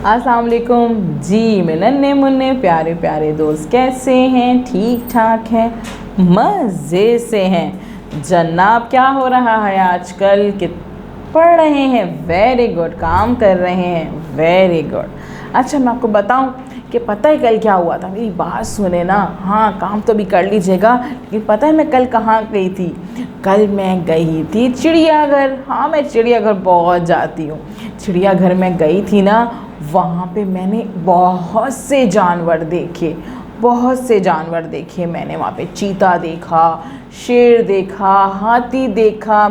अस्सलाम वालेकुम जी। मैं नन्हे मुन्ने प्यारे प्यारे दोस्त कैसे हैं? ठीक ठाक हैं, मज़े से हैं। जनाब क्या हो रहा है आजकल? कि पढ़ रहे हैं? Very good. काम कर रहे हैं? Very good. अच्छा मैं आपको बताऊं कि पता है कल क्या हुआ था? मेरी बात सुने ना। हाँ काम तो भी कर लीजिएगा, लेकिन पता है मैं कल कहाँ गई थी? कल मैं गई थी चिड़ियाघर। हाँ मैं चिड़ियाघर बहुत जाती हूँ। चिड़ियाघर में गई थी ना, वहाँ पे मैंने बहुत से जानवर देखे, बहुत से जानवर देखे मैंने। वहाँ पे चीता देखा, शेर देखा, हाथी देखा,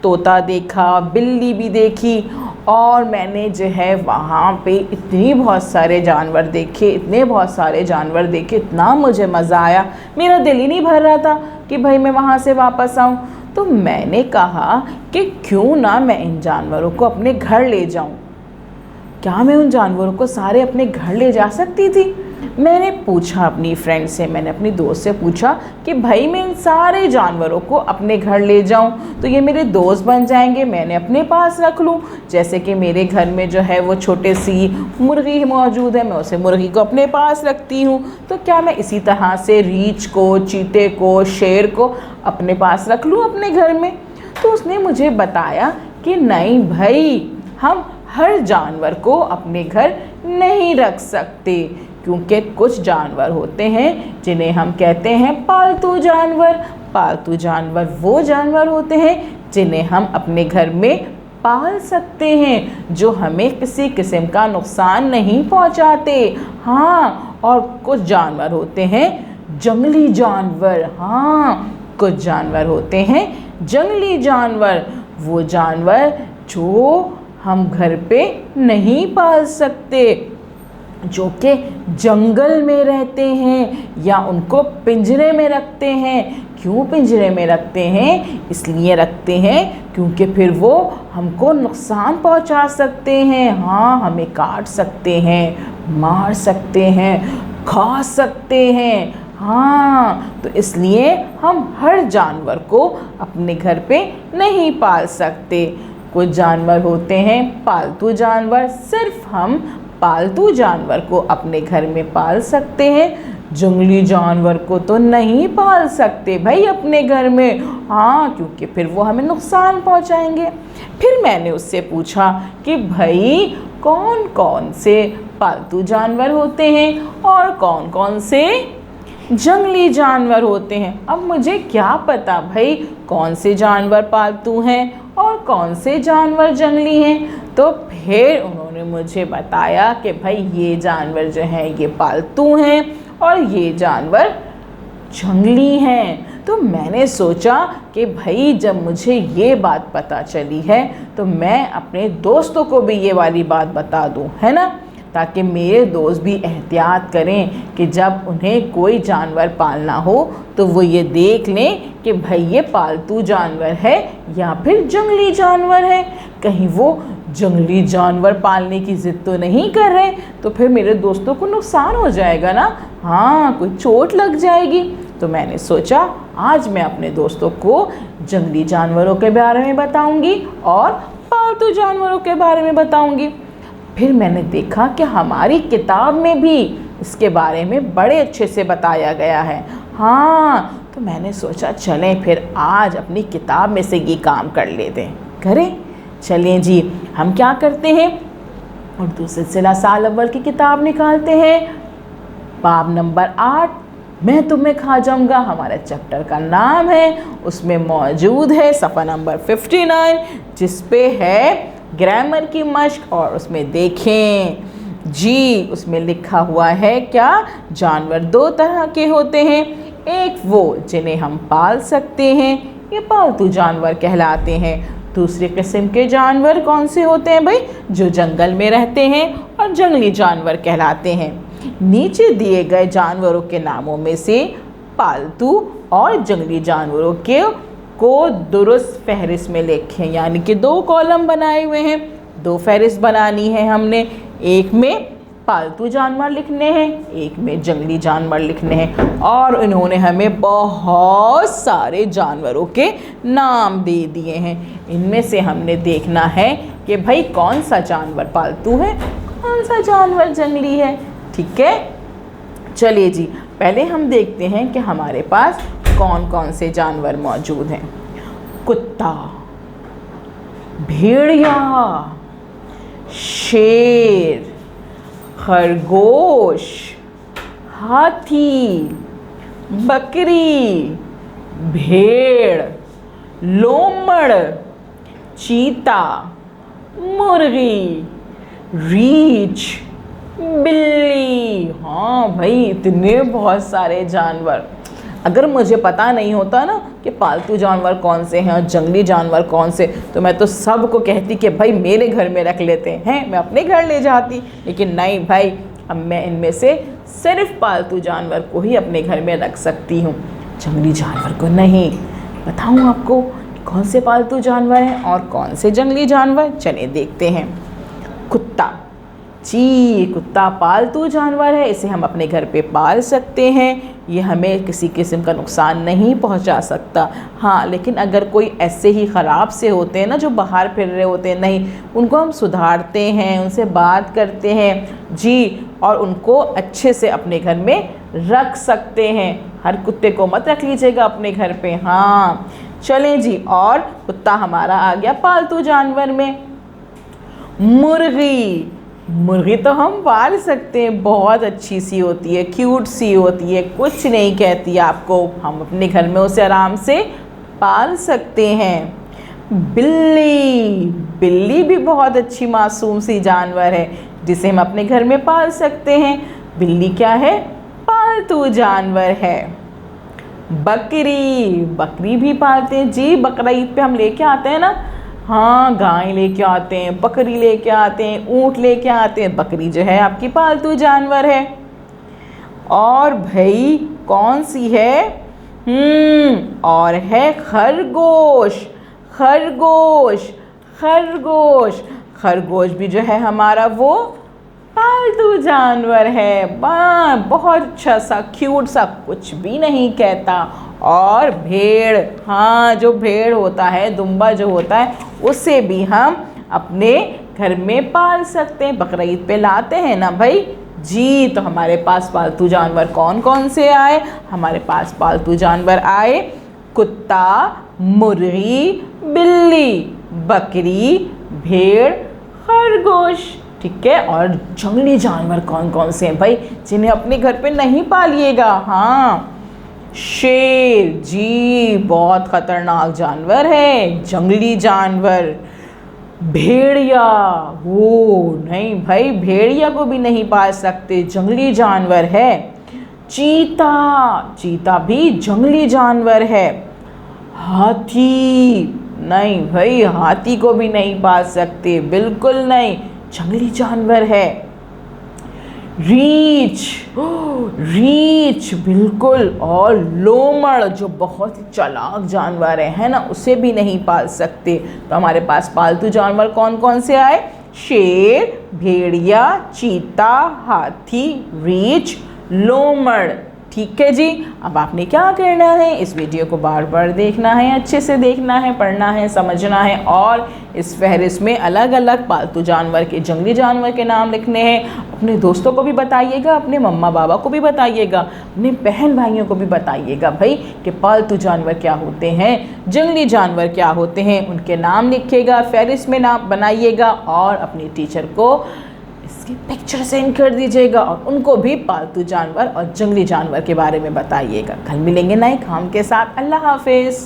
तोता देखा, बिल्ली भी देखी। और मैंने जो है वहाँ पे इतनी बहुत सारे जानवर देखे, इतने बहुत सारे जानवर देखे, इतना मुझे मज़ा आया। मेरा दिल ही नहीं भर रहा था कि भाई मैं वहाँ से वापस आऊँ। तो मैंने कहा कि क्यों ना मैं इन जानवरों को अपने घर ले जाऊँ। क्या मैं उन जानवरों को सारे अपने घर ले जा सकती थी? मैंने पूछा अपनी फ्रेंड से, मैंने अपनी दोस्त से पूछा कि भाई मैं इन सारे जानवरों को अपने घर ले जाऊं तो ये मेरे दोस्त बन जाएंगे, मैंने अपने पास रख लूं। जैसे कि मेरे घर में जो है वो छोटे सी मुर्गी मौजूद है, मैं उसे मुर्गी को अपने पास रखती हूँ। तो क्या मैं इसी तरह से रीछ को, चीते को, शेर को अपने पास रख लूँ अपने घर में? तो उसने मुझे बताया कि नहीं भाई, हम हर जानवर को अपने घर नहीं रख सकते, क्योंकि कुछ जानवर होते हैं जिन्हें हम कहते हैं पालतू जानवर। पालतू जानवर वो जानवर होते हैं जिन्हें हम अपने घर में पाल सकते हैं, जो हमें किसी किस्म का नुकसान नहीं पहुंचाते। हाँ, और कुछ जानवर होते हैं जंगली जानवर। हाँ, कुछ जानवर होते हैं जंगली जानवर, वो जानवर जो हम घर पे नहीं पाल सकते, जो कि जंगल में रहते हैं या उनको पिंजरे में रखते हैं। क्यों पिंजरे में रखते हैं? इसलिए रखते हैं क्योंकि फिर वो हमको नुकसान पहुंचा सकते हैं। हाँ, हमें काट सकते हैं, मार सकते हैं, खा सकते हैं। हाँ, तो इसलिए हम हर जानवर को अपने घर पे नहीं पाल सकते। कुछ जानवर होते हैं पालतू जानवर, सिर्फ हम पालतू जानवर को अपने घर में पाल सकते हैं। जंगली जानवर को तो नहीं पाल सकते भाई अपने घर में। हाँ, क्योंकि फिर वो हमें नुकसान पहुंचाएंगे। फिर मैंने उससे पूछा कि भाई कौन कौन से पालतू जानवर होते हैं और कौन कौन से जंगली जानवर होते हैं। अब मुझे क्या पता भाई कौन से जानवर पालतू हैं और कौन से जानवर जंगली हैं। तो फिर उन्होंने मुझे बताया कि भाई ये जानवर जो हैं ये पालतू हैं और ये जानवर जंगली हैं। तो मैंने सोचा कि भाई जब मुझे ये बात पता चली है तो मैं अपने दोस्तों को भी ये वाली बात बता दूं, है ना, ताकि मेरे दोस्त भी एहतियात करें कि जब उन्हें कोई जानवर पालना हो तो वो ये देख लें कि भाई ये पालतू जानवर है या फिर जंगली जानवर है। कहीं वो जंगली जानवर पालने की ज़िद तो नहीं कर रहे, तो फिर मेरे दोस्तों को नुकसान हो जाएगा ना। हाँ, कोई चोट लग जाएगी। तो मैंने सोचा आज मैं अपने दोस्तों को जंगली जानवरों के बारे में बताऊँगी और पालतू जानवरों के बारे में बताऊँगी। फिर मैंने देखा कि हमारी किताब में भी इसके बारे में बड़े अच्छे से बताया गया है। हाँ, तो मैंने सोचा चलें फिर आज अपनी किताब में से ये काम कर लेते हैं। करें? चलें जी। हम क्या करते हैं, उर्दू सिलसिला साल अव्वल की किताब निकालते हैं, बाब नंबर 8, मैं तुम्हें खा जाऊंगा। हमारा चैप्टर का नाम है, उसमें मौजूद है सफ़ा नंबर 59, जिस पे है ग्रामर की मश्क। और उसमें देखें जी, उसमें लिखा हुआ है क्या? जानवर दो तरह के होते हैं, एक वो जिन्हें हम पाल सकते हैं, ये पालतू जानवर कहलाते हैं। दूसरे किस्म के जानवर कौन से होते हैं भाई? जो जंगल में रहते हैं और जंगली जानवर कहलाते हैं। नीचे दिए गए जानवरों के नामों में से पालतू और जंगली जानवरों के को दुरुस्त फहरिस्त में लिखें, यानी कि 2 कॉलम बनाए हुए हैं, 2 फहरिस्त बनानी है हमने। एक में पालतू जानवर लिखने हैं, एक में जंगली जानवर लिखने हैं। और इन्होंने हमें बहुत सारे जानवरों के नाम दे दिए हैं। इनमें से हमने देखना है कि भाई कौन सा जानवर पालतू है कौन सा जानवर जंगली है। ठीक है, चलिए जी, पहले हम देखते हैं कि हमारे पास कौन कौन से जानवर मौजूद हैं। कुत्ता, भेड़िया, शेर, खरगोश, हाथी, बकरी, भेड़, लोमड़, चीता, मुर्गी, रीछ, बिल्ली। हाँ भाई, इतने बहुत सारे जानवर। अगर मुझे पता नहीं होता ना कि पालतू जानवर कौन से हैं और जंगली जानवर कौन से, तो मैं तो सबको कहती कि भाई मेरे घर में रख लेते हैं, मैं अपने घर ले जाती। लेकिन नहीं भाई, अब मैं इनमें से सिर्फ पालतू जानवर को ही अपने घर में रख सकती हूँ, जंगली जानवर को नहीं। बताऊँ आपको कौन से पालतू जानवर हैं और कौन से जंगली जानवर? चलिए देखते हैं। कुत्ता जी, कुत्ता पालतू जानवर है, इसे हम अपने घर पे पाल सकते हैं। ये हमें किसी किस्म का नुकसान नहीं पहुंचा सकता। हाँ, लेकिन अगर कोई ऐसे ही ख़राब से होते हैं ना, जो बाहर फिर रहे होते हैं, नहीं, उनको हम सुधारते हैं, उनसे बात करते हैं जी, और उनको अच्छे से अपने घर में रख सकते हैं। हर कुत्ते को मत रख लीजिएगा अपने घर पे। हाँ, चलें जी, और कुत्ता हमारा आ गया पालतू जानवर में। मुर्गी, मुर्गी तो हम पाल सकते हैं, बहुत अच्छी सी होती है, क्यूट सी होती है, कुछ नहीं कहती आपको, हम अपने घर में उसे आराम से पाल सकते हैं। बिल्ली, बिल्ली भी बहुत अच्छी मासूम सी जानवर है, जिसे हम अपने घर में पाल सकते हैं। बिल्ली क्या है? पालतू जानवर है। बकरी, बकरी भी पालते हैं जी, बकरा ईद पे हम लेके आते हैं ना। हाँ, गाय लेके आते हैं, बकरी लेके आते हैं, ऊँट लेके आते हैं। बकरी जो है आपकी पालतू जानवर है। और भाई कौन सी है? और है खरगोश, खरगोश, खरगोश। खरगोश भी जो है हमारा वो पालतू जानवर है, बहुत अच्छा सा, क्यूट सा, कुछ भी नहीं कहता। और भेड़, हाँ, जो भेड़ होता है, दुम्बा जो होता है, उसे भी हम अपने घर में पाल सकते हैं। बकरा ईद पे लाते हैं ना भाई जी। तो हमारे पास पालतू जानवर कौन कौन से आए? हमारे पास पालतू जानवर आए कुत्ता, मुर्गी, बिल्ली, बकरी, भेड़, खरगोश। ठीक है, और जंगली जानवर कौन कौन से हैं भाई, जिन्हें अपने घर पे नहीं पालिएगा? हाँ, शेर जी, बहुत खतरनाक जानवर है, जंगली जानवर। भेड़िया, वो नहीं भाई, भेड़िया को भी नहीं पाल सकते, जंगली जानवर है। चीता, चीता भी जंगली जानवर है। हाथी, नहीं भाई, हाथी को भी नहीं पाल सकते, बिल्कुल नहीं, जंगली जानवर है। रीछ, रीछ बिल्कुल। और लोमड़, जो बहुत ही चालाक जानवर है ना, उसे भी नहीं पाल सकते। तो हमारे पास पालतू जानवर कौन कौन से आए? शेर, भेड़िया, चीता, हाथी, रीछ, लोमड़। ठीक है जी, अब आपने क्या करना है? इस वीडियो को बार बार देखना है, अच्छे से देखना है, पढ़ना है, समझना है, और इस फहरिस्त में अलग अलग पालतू जानवर के, जंगली जानवर के नाम लिखने हैं। अपने दोस्तों को भी बताइएगा, अपने मम्मा बाबा को भी बताइएगा, अपने बहन भाइयों को भी बताइएगा भाई कि पालतू जानवर क्या होते हैं, जंगली जानवर क्या होते हैं। उनके नाम लिखिएगा, फहरिस्त में नाम बनाइएगा, और अपने टीचर को इसकी पिक्चर सेंड कर दीजिएगा, और उनको भी पालतू जानवर और जंगली जानवर के बारे में बताइएगा। कल मिलेंगे नए काम के साथ। अल्लाह हाफिज़।